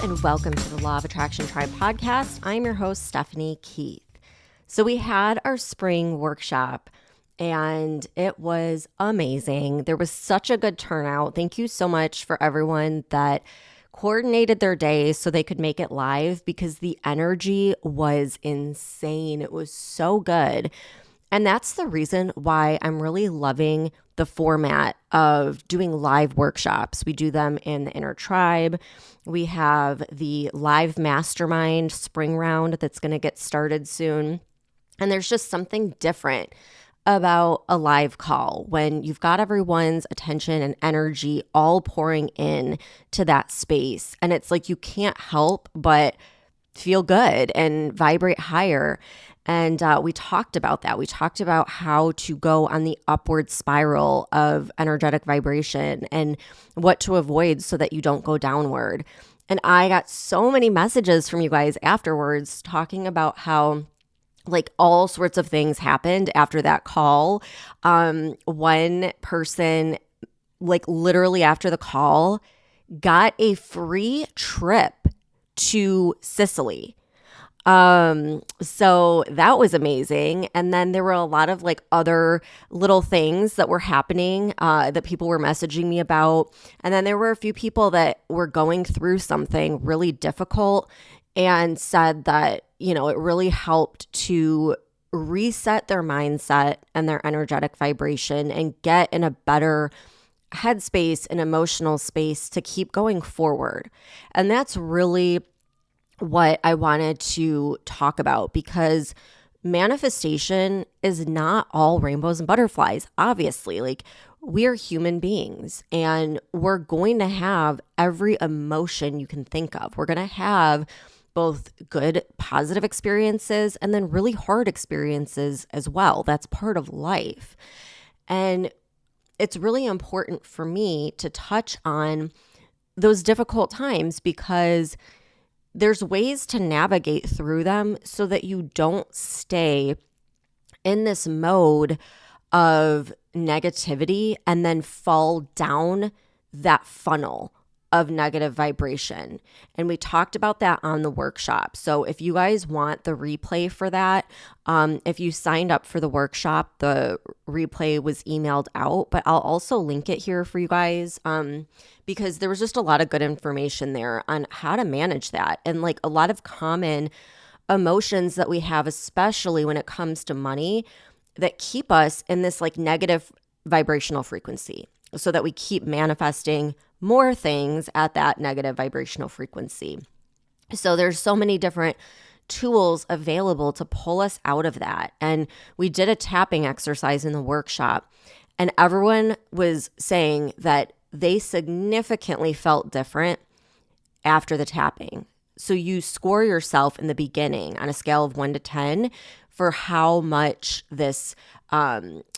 and welcome to the Law of Attraction Tribe podcast. I'm your host, Stephanie Keith. So we had our spring workshop and it was amazing. There was such a good turnout. Thank you so much for everyone that coordinated their day so they could make it live, because the energy was insane. It was so good. And that's the reason why I'm really loving the format of doing live workshops. We do them in the Inner Tribe. We have the live mastermind spring round that's going to get started soon. And there's just something different about a live call when you've got everyone's attention and energy all pouring in to that space. And it's like you can't help but feel good and vibrate higher. And we talked about that. We talked about how to go on the upward spiral of energetic vibration and what to avoid so that you don't go downward. And I got so many messages from you guys afterwards talking about how like all sorts of things happened after that call. One person, like literally after the call, got a free trip to Sicily. So that was amazing. And then there were a lot of like other little things that were happening, that people were messaging me about. And then there were a few people that were going through something really difficult and said that, you know, it really helped to reset their mindset and their energetic vibration and get in a better headspace and emotional space to keep going forward. And that's really what I wanted to talk about, because manifestation is not all rainbows and butterflies. Obviously, like we're human beings and we're going to have every emotion you can think of. We're going to have both good, positive experiences and then really hard experiences as well. That's part of life. And it's really important for me to touch on those difficult times, because there's ways to navigate through them so that you don't stay in this mode of negativity and then fall down that funnel of negative vibration. And we talked about that on the workshop. So if you guys want the replay for that, if you signed up for the workshop, the replay was emailed out, but I'll also link it here for you guys, because there was just a lot of good information there on how to manage that. And like a lot of common emotions that we have, especially when it comes to money, that keep us in this like negative vibrational frequency, so that we keep manifesting more things at that negative vibrational frequency. So there's so many different tools available to pull us out of that. And we did a tapping exercise in the workshop, and everyone was saying that they significantly felt different after the tapping. So you score yourself in the beginning on a scale of 1 to 10 for how much this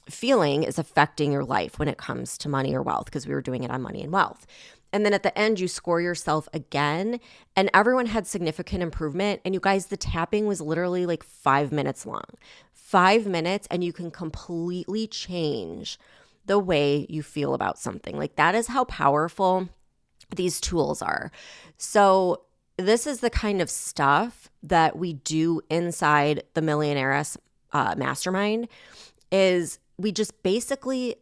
feeling is affecting your life when it comes to money or wealth, because we were doing it on money and wealth. And then at the end, you score yourself again, and everyone had significant improvement. And you guys, the tapping was literally like 5 minutes long. 5 minutes, and you can completely change the way you feel about something. Like that is how powerful these tools are. So this is the kind of stuff that we do inside the Millionaire Mastermind. Is we just basically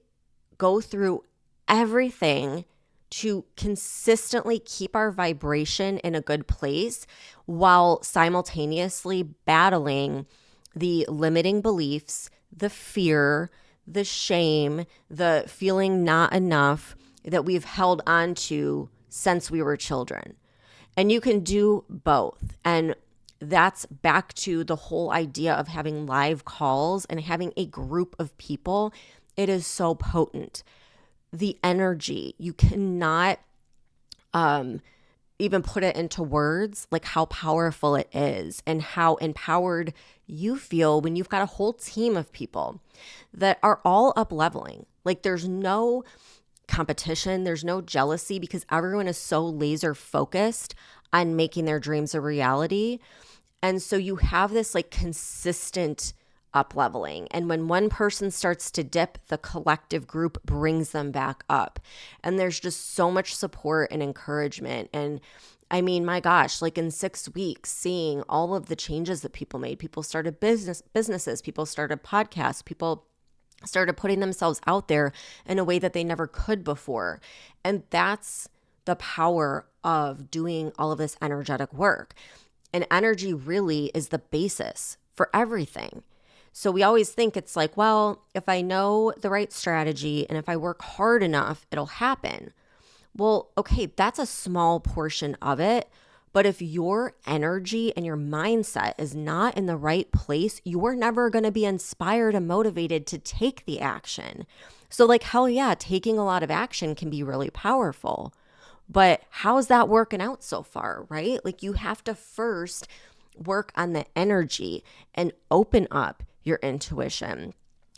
go through everything to consistently keep our vibration in a good place while simultaneously battling the limiting beliefs, the fear, the shame, the feeling not enough that we've held on to since we were children. And you can do both. And that's back to the whole idea of having live calls and having a group of people. It is so potent. The energy, you cannot even put it into words, like how powerful it is and how empowered you feel when you've got a whole team of people that are all up leveling. Like there's no competition, there's no jealousy, because everyone is so laser focused on making their dreams a reality. And so you have this like consistent up leveling. And when one person starts to dip, the collective group brings them back up. And there's just so much support and encouragement. And I mean, my gosh, like in 6 weeks, seeing all of the changes that people made. People started businesses, people started podcasts, people started putting themselves out there in a way that they never could before. And that's the power of doing all of this energetic work. And energy really is the basis for everything. So we always think it's like, well, if I know the right strategy and if I work hard enough, it'll happen. Well, okay, that's a small portion of it. But if your energy and your mindset is not in the right place, you're never going to be inspired and motivated to take the action. So like, hell yeah, taking a lot of action can be really powerful. But how's that working out so far, right? Like you have to first work on the energy and open up your intuition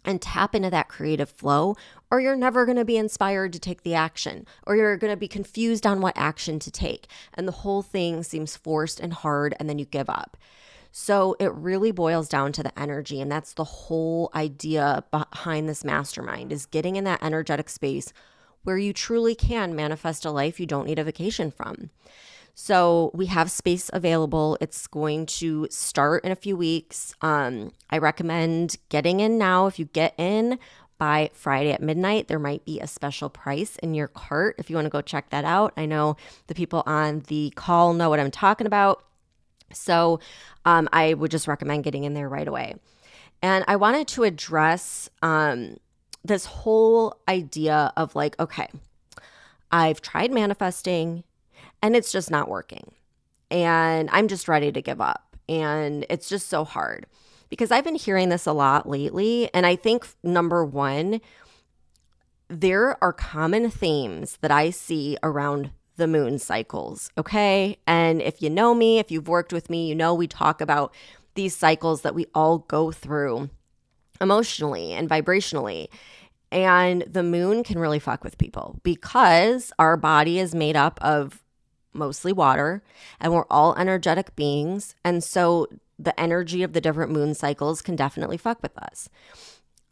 and tap into that creative flow, or you're never going to be inspired to take the action, or you're going to be confused on what action to take. And the whole thing seems forced and hard, and then you give up. So it really boils down to the energy. And that's the whole idea behind this mastermind, is getting in that energetic space where you truly can manifest a life you don't need a vacation from. So we have space available. It's going to start in a few weeks. I recommend getting in now. If you get in by Friday at midnight, there might be a special price in your cart if you want to go check that out. I know the people on the call know what I'm talking about. So I would just recommend getting in there right away. And I wanted to address this whole idea of like, okay, I've tried manifesting and it's just not working. And I'm just ready to give up. And it's just so hard because I've been hearing this a lot lately. And I think number one, there are common themes that I see around the moon cycles. Okay. And if you know me, if you've worked with me, you know, we talk about these cycles that we all go through emotionally and vibrationally. And the moon can really fuck with people because our body is made up of mostly water and we're all energetic beings. And so the energy of the different moon cycles can definitely fuck with us.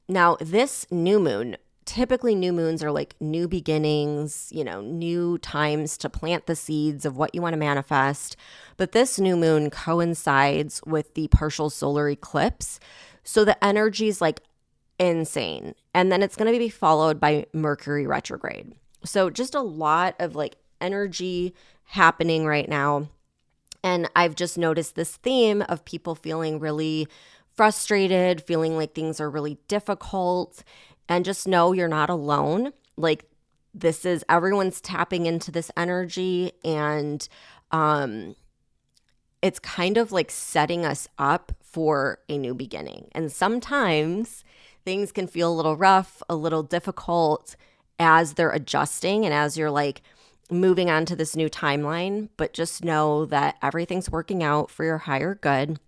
Now, this new moon, typically new moons are like new beginnings, you know, new times to plant the seeds of what you want to manifest. But this new moon coincides with the partial solar eclipse. So the energy is like insane. And then it's going to be followed by Mercury retrograde. So just a lot of like energy happening right now. And I've just noticed this theme of people feeling really frustrated, feeling like things are really difficult. And just know you're not alone. Like this is, everyone's tapping into this energy, and it's kind of like setting us up for a new beginning. And sometimes things can feel a little rough, a little difficult as they're adjusting and as you're like moving on to this new timeline. But just know that everything's working out for your higher good.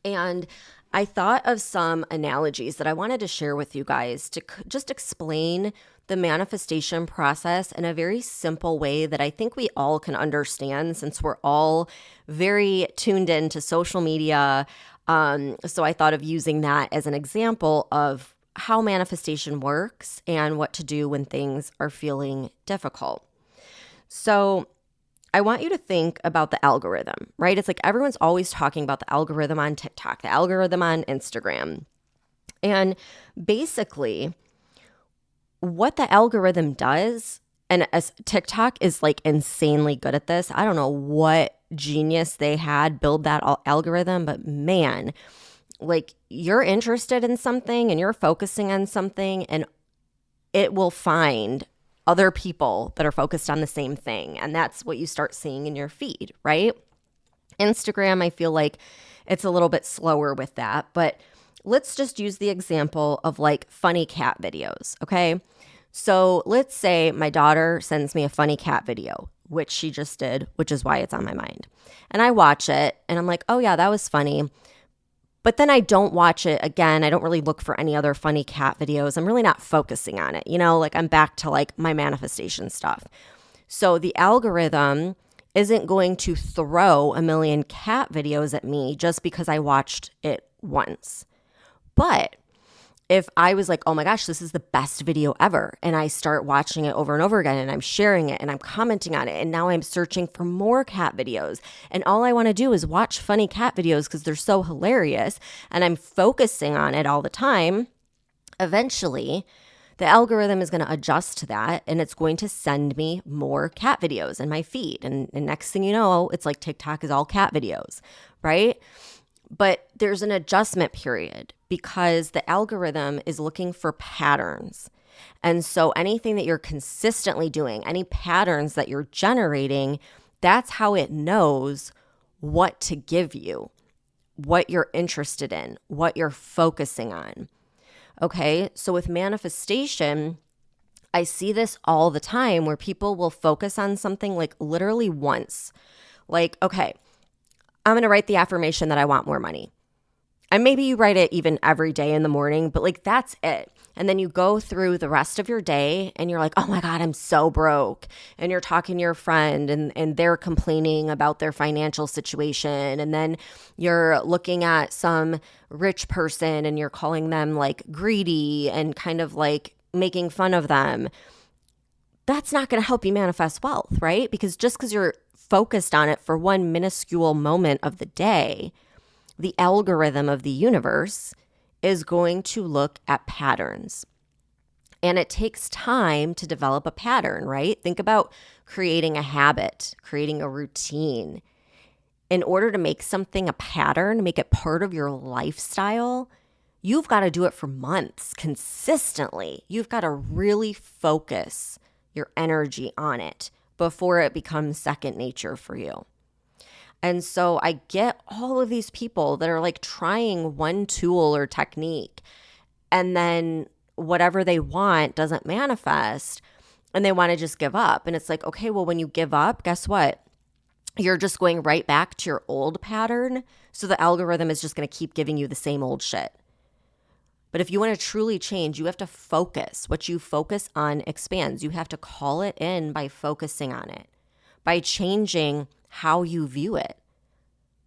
And I thought of some analogies that I wanted to share with you guys to just explain the manifestation process in a very simple way that I think we all can understand, since we're all very tuned into social media. So I thought of using that as an example of how manifestation works and what to do when things are feeling difficult. So I want you to think about the algorithm, right? It's like everyone's always talking about the algorithm on TikTok, the algorithm on Instagram. And basically, what the algorithm does, and as TikTok is like insanely good at this. I don't know what genius they had build that algorithm, but man, like you're interested in something and you're focusing on something, and it will find other people that are focused on the same thing. And that's what you start seeing in your feed, right? Instagram, I feel like it's a little bit slower with that, but let's just use the example of like funny cat videos, okay? So let's say my daughter sends me a funny cat video, which she just did, which is why it's on my mind. And I watch it and I'm like, oh yeah, that was funny. But then I don't watch it again. I don't really look for any other funny cat videos. I'm really not focusing on it. You know, like I'm back to like my manifestation stuff. So the algorithm isn't going to throw a million cat videos at me just because I watched it once. But if I was like, oh my gosh, this is the best video ever, and I start watching it over and over again, and I'm sharing it and I'm commenting on it, and now I'm searching for more cat videos, and all I want to do is watch funny cat videos because they're so hilarious, and I'm focusing on it all the time, eventually the algorithm is going to adjust to that, and it's going to send me more cat videos in my feed. And next thing you know, it's like TikTok is all cat videos, right? But there's an adjustment period because the algorithm is looking for patterns. And so anything that you're consistently doing, any patterns that you're generating, that's how it knows what to give you, what you're interested in, what you're focusing on. Okay, so with manifestation, I see this all the time where people will focus on something like literally once. Like, okay, I'm going to write the affirmation that I want more money. And maybe you write it even every day in the morning, but like that's it. And then you go through the rest of your day and you're like, oh my God, I'm so broke. And you're talking to your friend and they're complaining about their financial situation. And then you're looking at some rich person and you're calling them like greedy and kind of like making fun of them. That's not going to help you manifest wealth, right? Because just because you're focused on it for one minuscule moment of the day, the algorithm of the universe is going to look at patterns. And it takes time to develop a pattern, right? Think about creating a habit, creating a routine. In order to make something a pattern, make it part of your lifestyle, you've got to do it for months consistently. You've got to really focus your energy on it before it becomes second nature for you. And so I get all of these people that are like trying one tool or technique and then whatever they want doesn't manifest and they want to just give up. And it's like, okay, well, when you give up, guess what? You're just going right back to your old pattern. So the algorithm is just going to keep giving you the same old shit. But if you want to truly change, you have to focus. What you focus on expands. You have to call it in by focusing on it, by changing how you view it,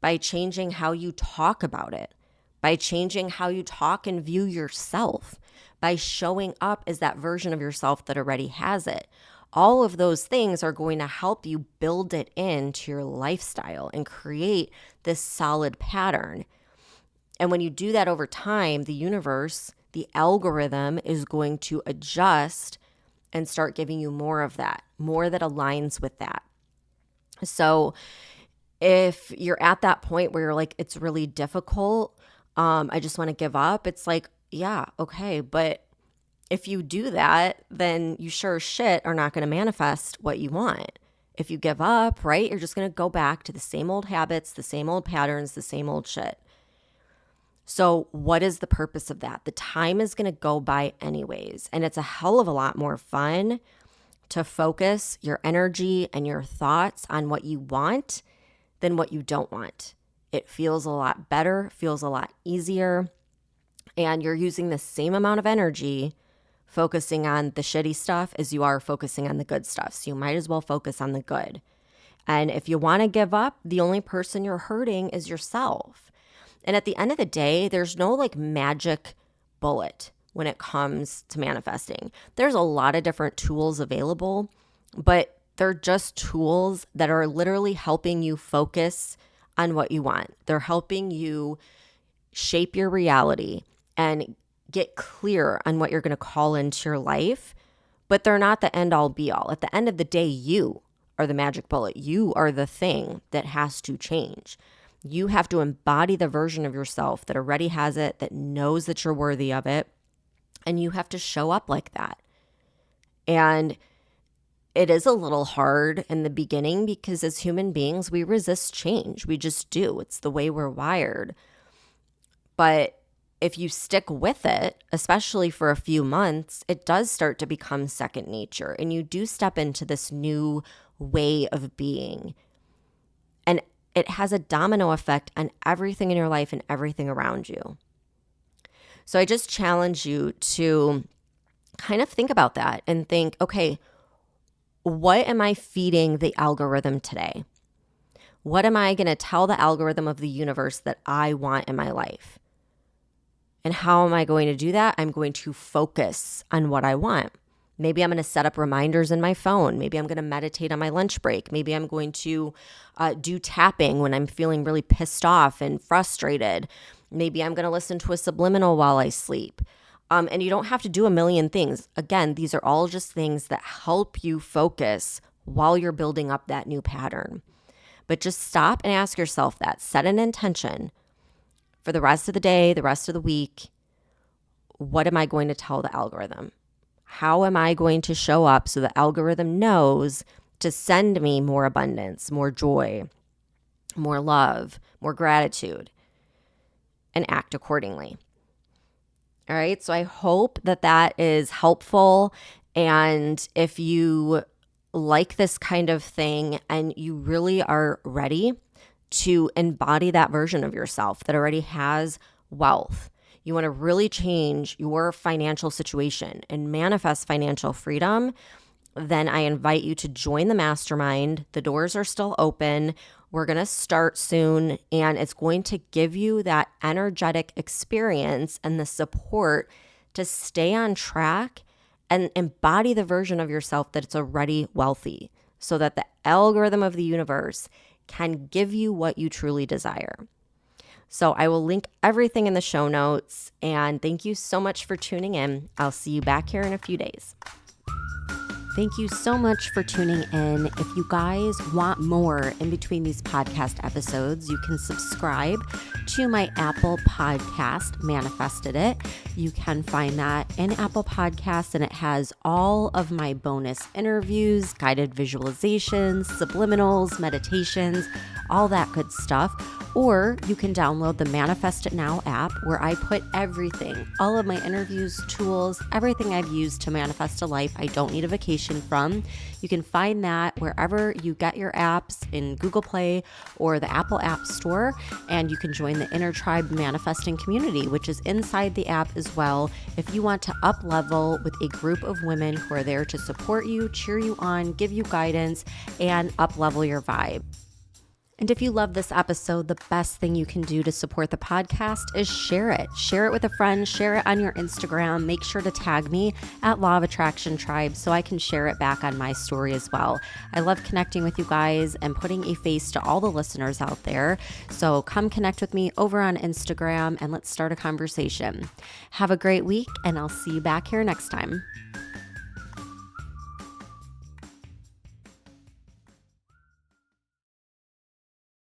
by changing how you talk about it, by changing how you talk and view yourself, by showing up as that version of yourself that already has it. All of those things are going to help you build it into your lifestyle and create this solid pattern. And when you do that over time, the universe, the algorithm is going to adjust and start giving you more of that, more that aligns with that. So if you're at that point where you're like, it's really difficult, I just want to give up, it's like, yeah, okay. But if you do that, then you sure as shit are not going to manifest what you want. If you give up, right, you're just going to go back to the same old habits, the same old patterns, the same old shit. So what is the purpose of that? The time is going to go by anyways. And it's a hell of a lot more fun to focus your energy and your thoughts on what you want than what you don't want. It feels a lot better, feels a lot easier, and you're using the same amount of energy focusing on the shitty stuff as you are focusing on the good stuff. So you might as well focus on the good. And if you want to give up, the only person you're hurting is yourself. And at the end of the day, there's no like magic bullet when it comes to manifesting. There's a lot of different tools available, but they're just tools that are literally helping you focus on what you want. They're helping you shape your reality and get clear on what you're going to call into your life, but they're not the end all be all. At the end of the day, you are the magic bullet. You are the thing that has to change. You have to embody the version of yourself that already has it, that knows that you're worthy of it, and you have to show up like that. And it is a little hard in the beginning because as human beings, we resist change. We just do. It's the way we're wired. But if you stick with it, especially for a few months, it does start to become second nature. And you do step into this new way of being. And it has a domino effect on everything in your life and everything around you. So I just challenge you to kind of think about that and think, okay, what am I feeding the algorithm today? What am I going to tell the algorithm of the universe that I want in my life? And how am I going to do that? I'm going to focus on what I want. Maybe I'm going to set up reminders in my phone. Maybe I'm going to meditate on my lunch break. Maybe I'm going to do tapping when I'm feeling really pissed off and frustrated. Maybe I'm going to listen to a subliminal while I sleep. And you don't have to do a million things. Again, these are all just things that help you focus while you're building up that new pattern. But just stop and ask yourself that. Set an intention for the rest of the day, the rest of the week. What am I going to tell the algorithm? How am I going to show up so the algorithm knows to send me more abundance, more joy, more love, more gratitude, and act accordingly? All right. So I hope that that is helpful. And if you like this kind of thing and you really are ready to embody that version of yourself that already has wealth, you want to really change your financial situation and manifest financial freedom, then I invite you to join the mastermind. The doors are still open. We're going to start soon, and it's going to give you that energetic experience and the support to stay on track and embody the version of yourself that's already wealthy, so that the algorithm of the universe can give you what you truly desire. So I will link everything in the show notes, and thank you so much for tuning in. I'll see you back here in a few days. Thank you so much for tuning in. If you guys want more in between these podcast episodes, you can subscribe to my Apple podcast, Manifested It. You can find that in Apple Podcasts, and it has all of my bonus interviews, guided visualizations, subliminals, meditations, all that good stuff. Or you can download the Manifest It Now app, where I put everything, all of my interviews, tools, everything I've used to manifest a life I don't need a vacation from. You can find that wherever you get your apps, in Google Play or the Apple App Store. And you can join the Inner Tribe Manifesting community, which is inside the app as well, if you want to up level with a group of women who are there to support you, cheer you on, give you guidance, and up level your vibe. And if you love this episode, the best thing you can do to support the podcast is share it. Share it with a friend, share it on your Instagram. Make sure to tag me at Law of Attraction Tribe so I can share it back on my story as well. I love connecting with you guys and putting a face to all the listeners out there. So come connect with me over on Instagram and let's start a conversation. Have a great week, and I'll see you back here next time.